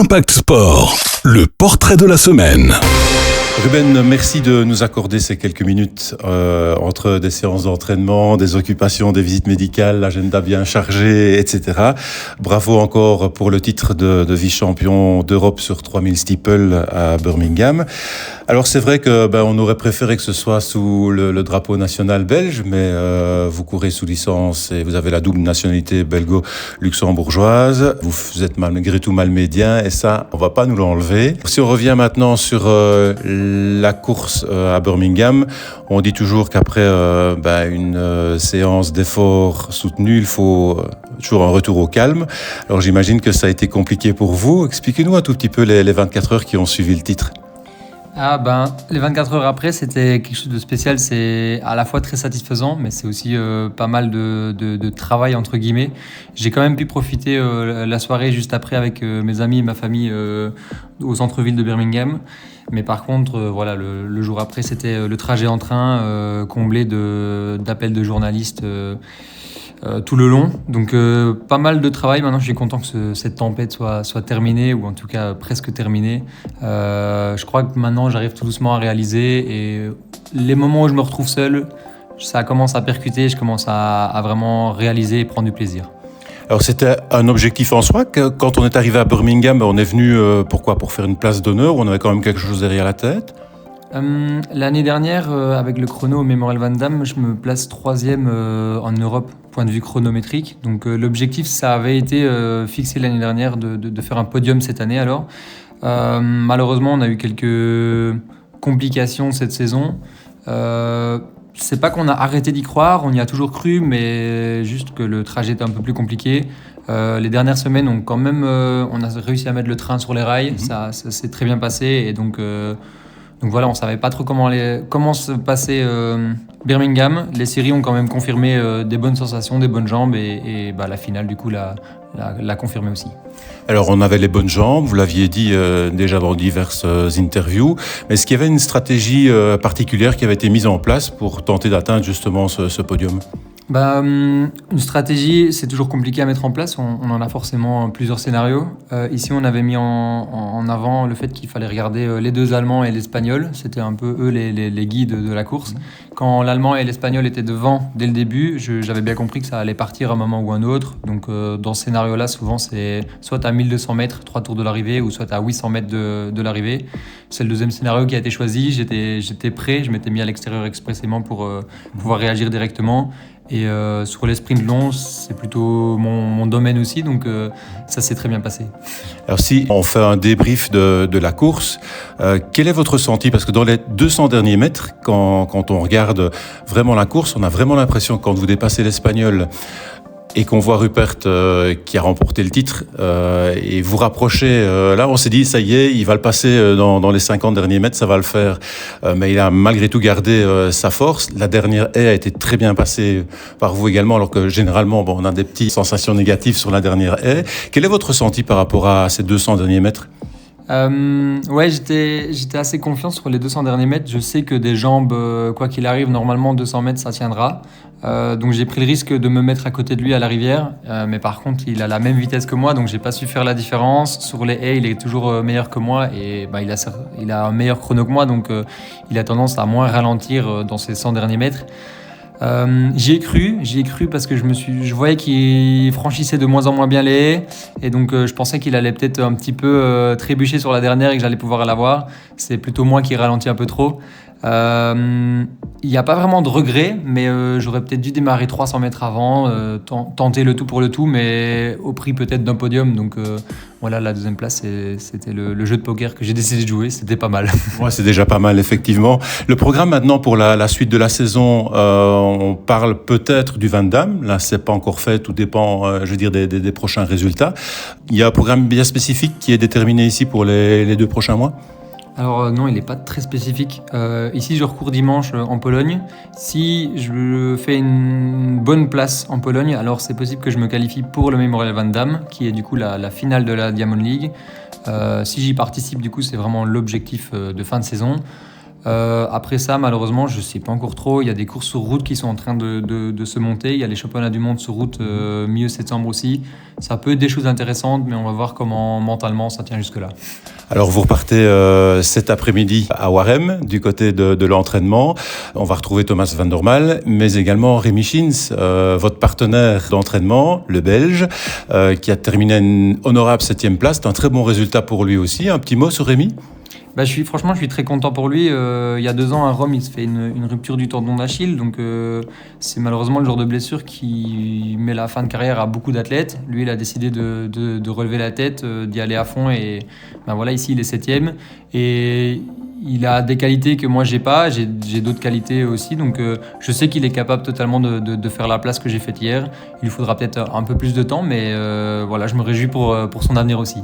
Impact Sport, le portrait de la semaine. Ruben, merci de nous accorder ces quelques minutes entre des séances d'entraînement, des occupations, des visites médicales, l'agenda bien chargé, etc. Bravo encore pour le titre de vice-champion d'Europe sur 3000 steeple à Birmingham. Alors c'est vrai que on aurait préféré que ce soit sous le drapeau national belge, mais vous courez sous licence et vous avez la double nationalité belgo-luxembourgeoise. Vous êtes malgré tout malmédien et ça, on va pas nous l'enlever. Si on revient maintenant sur la course à Birmingham, on dit toujours qu'après une séance d'effort soutenu, il faut toujours un retour au calme. Alors j'imagine que ça a été compliqué pour vous. Expliquez-nous un tout petit peu les 24 heures qui ont suivi le titre. Les 24 heures après, c'était quelque chose de spécial. C'est à la fois très satisfaisant, mais c'est aussi pas mal de travail, entre guillemets. J'ai quand même pu profiter la soirée juste après avec mes amis et ma famille au centre-ville de Birmingham. Mais par contre, le jour après, c'était le trajet en train comblé d'appels de journalistes tout le long. Donc pas mal de travail. Maintenant, je suis content que cette tempête soit terminée, ou en tout cas presque terminée. Je crois que maintenant, j'arrive tout doucement à réaliser. Et les moments où je me retrouve seul, ça commence à percuter. Je commence à vraiment réaliser et prendre du plaisir. Alors c'était un objectif en soi. Quand on est arrivé à Birmingham, on est venu pourquoi ? Pour faire une place d'honneur, ou on avait quand même quelque chose derrière la tête ? L'année dernière, avec le chrono au Memorial Van Damme, je me place 3e en Europe, point de vue chronométrique. Donc l'objectif, ça avait été fixé l'année dernière de faire un podium cette année alors. Malheureusement, on a eu quelques complications cette saison. C'est pas qu'on a arrêté d'y croire, on y a toujours cru, mais juste que le trajet était un peu plus compliqué. Les dernières semaines, on a réussi à mettre le train sur les rails, ça s'est très bien passé, et donc voilà, on savait pas trop comment se passait Birmingham. Les séries ont quand même confirmé des bonnes sensations, des bonnes jambes, et la finale du coup l'a confirmé aussi. Alors on avait les bonnes jambes, vous l'aviez dit déjà dans diverses interviews, mais est-ce qu'il y avait une stratégie particulière qui avait été mise en place pour tenter d'atteindre justement ce podium ? Une stratégie, c'est toujours compliqué à mettre en place. On en a forcément plusieurs scénarios. Ici, on avait mis en avant le fait qu'il fallait regarder les deux Allemands et l'Espagnol. C'était un peu eux les guides de la course. Quand l'Allemand et l'Espagnol étaient devant dès le début, j'avais bien compris que ça allait partir à un moment ou un autre. Donc dans ce scénario-là, souvent, c'est soit à 1200 mètres, 3 tours de l'arrivée, ou soit à 800 mètres de l'arrivée. C'est le deuxième scénario qui a été choisi. J'étais prêt, je m'étais mis à l'extérieur expressément pour pouvoir réagir directement. Et sur les sprints longs, c'est plutôt mon domaine aussi, donc ça s'est très bien passé. Alors si on fait un débrief de la course, quel est votre ressenti ? Parce que dans les 200 derniers mètres, quand on regarde vraiment la course, on a vraiment l'impression que quand vous dépassez l'Espagnol et qu'on voit Rupert qui a remporté le titre et vous rapprochez, là on s'est dit ça y est, il va le passer dans les 50 derniers mètres, ça va le faire, mais il a malgré tout gardé sa force. La dernière haie a été très bien passée par vous également, alors que généralement on a des petites sensations négatives sur la dernière haie. Quel est votre ressenti par rapport à ces 200 derniers mètres ? J'étais assez confiant sur les 200 derniers mètres. Je sais que des jambes, quoi qu'il arrive, normalement 200 mètres ça tiendra. Donc j'ai pris le risque de me mettre à côté de lui à la rivière, mais par contre il a la même vitesse que moi, donc j'ai pas su faire la différence. Sur les haies il est toujours meilleur que moi, et il a un meilleur chrono que moi, donc il a tendance à moins ralentir dans ces 100 derniers mètres. J'y ai cru parce que je voyais qu'il franchissait de moins en moins bien les haies, et donc je pensais qu'il allait peut-être un petit peu trébucher sur la dernière et que j'allais pouvoir l'avoir. C'est plutôt moi qui ralentis un peu trop. Il n'y a pas vraiment de regret, mais j'aurais peut-être dû démarrer 300 mètres avant, tenter le tout pour le tout, mais au prix peut-être d'un podium. Donc la deuxième place, c'était le jeu de poker que j'ai décidé de jouer, c'était pas mal. Ouais, c'est déjà pas mal, effectivement. Le programme maintenant pour la suite de la saison, on parle peut-être du Van Damme. Là, c'est pas encore fait, tout dépend, des prochains résultats. Il y a un programme bien spécifique qui est déterminé ici pour les 2 prochains mois ? Alors non, il n'est pas très spécifique. Ici, je recours dimanche en Pologne. Si je fais une bonne place en Pologne, alors c'est possible que je me qualifie pour le Memorial Van Damme, qui est du coup la finale de la Diamond League. Si j'y participe, du coup, c'est vraiment l'objectif de fin de saison. Après ça, malheureusement, je ne sais pas encore trop. Il y a des courses sur route qui sont en train de se monter. Il y a les championnats du monde sur route milieu septembre aussi. Ça peut être des choses intéressantes, mais on va voir comment mentalement ça tient jusque-là. Alors vous repartez cet après-midi à Warem, du côté de l'entraînement. On va retrouver Thomas van der Mael, mais également Rémi Schins, votre partenaire d'entraînement, le Belge, qui a terminé une honorable 7e place. C'est un très bon résultat pour lui aussi. Un petit mot sur Rémi ? Franchement, je suis très content pour lui. Il y a 2 ans, à Rome, il se fait une rupture du tendon d'Achille. Donc, c'est malheureusement le genre de blessure qui met la fin de carrière à beaucoup d'athlètes. Lui, il a décidé de relever la tête, d'y aller à fond. Et voilà, ici, il est 7e. Et il a des qualités que moi, j'ai pas. J'ai d'autres qualités aussi. Donc, je sais qu'il est capable totalement de faire la place que j'ai faite hier. Il lui faudra peut-être un peu plus de temps. Mais voilà, je me réjouis pour son avenir aussi.